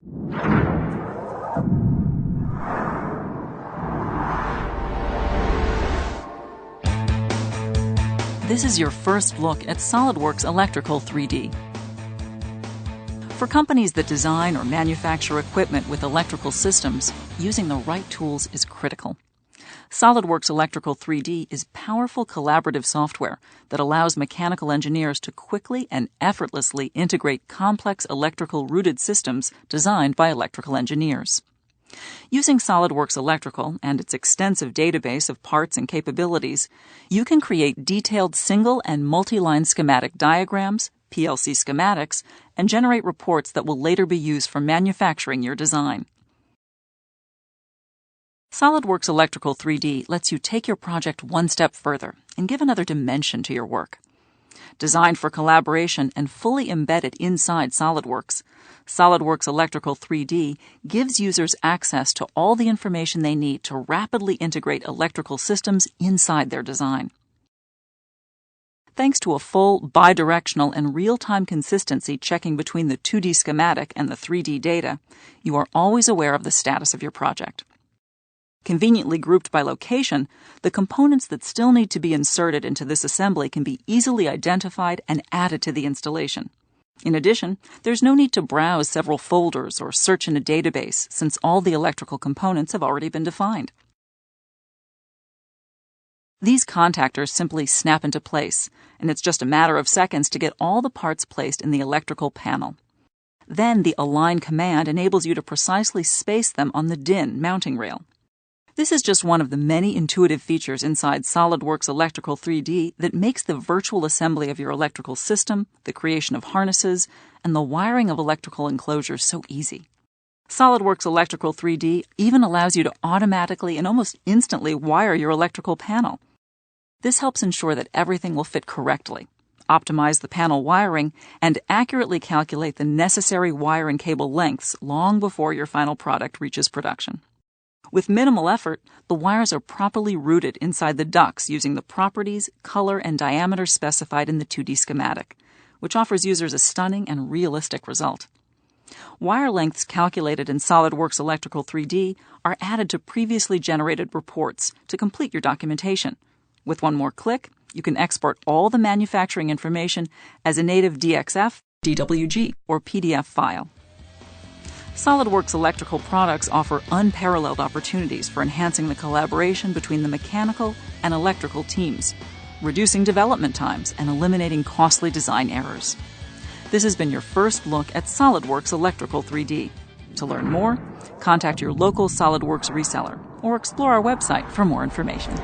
This is your first look at SOLIDWORKS Electrical 3D. For companies that design or manufacture equipment with electrical systems, using the right tools is critical. SOLIDWORKS Electrical 3D is powerful collaborative software that allows mechanical engineers to quickly and effortlessly integrate complex electrical-rooted systems designed by electrical engineers. Using SOLIDWORKS Electrical and its extensive database of parts and capabilities, you can create detailed single and multi-line schematic diagrams, PLC schematics, and generate reports that will later be used for manufacturing your design. SOLIDWORKS Electrical 3D lets you take your project one step further and give another dimension to your work. Designed for collaboration and fully embedded inside SOLIDWORKS, SOLIDWORKS Electrical 3D gives users access to all the information they need to rapidly integrate electrical systems inside their design. Thanks to a full, bidirectional, and real-time consistency checking between the 2D schematic and the 3D data, you are always aware of the status of your project. Conveniently grouped by location, the components that still need to be inserted into this assembly can be easily identified and added to the installation. In addition, there's no need to browse several folders or search in a database, since all the electrical components have already been defined. These contactors simply snap into place, and it's just a matter of seconds to get all the parts placed in the electrical panel. Then the Align command enables you to precisely space them on the DIN mounting rail. This is just one of the many intuitive features inside SOLIDWORKS Electrical 3D that makes the virtual assembly of your electrical system, the creation of harnesses, and the wiring of electrical enclosures so easy. SOLIDWORKS Electrical 3D even allows you to automatically and almost instantly wire your electrical panel. This helps ensure that everything will fit correctly, optimize the panel wiring, and accurately calculate the necessary wire and cable lengths long before your final product reaches production. With minimal effort, the wires are properly routed inside the ducts using the properties, color, and diameter specified in the 2D schematic, which offers users a stunning and realistic result. Wire lengths calculated in SOLIDWORKS Electrical 3D are added to previously generated reports to complete your documentation. With one more click, you can export all the manufacturing information as a native DXF, DWG, or PDF file. SOLIDWORKS Electrical products offer unparalleled opportunities for enhancing the collaboration between the mechanical and electrical teams, reducing development times and eliminating costly design errors. This has been your first look at SOLIDWORKS Electrical 3D. To learn more, contact your local SOLIDWORKS reseller or explore our website for more information.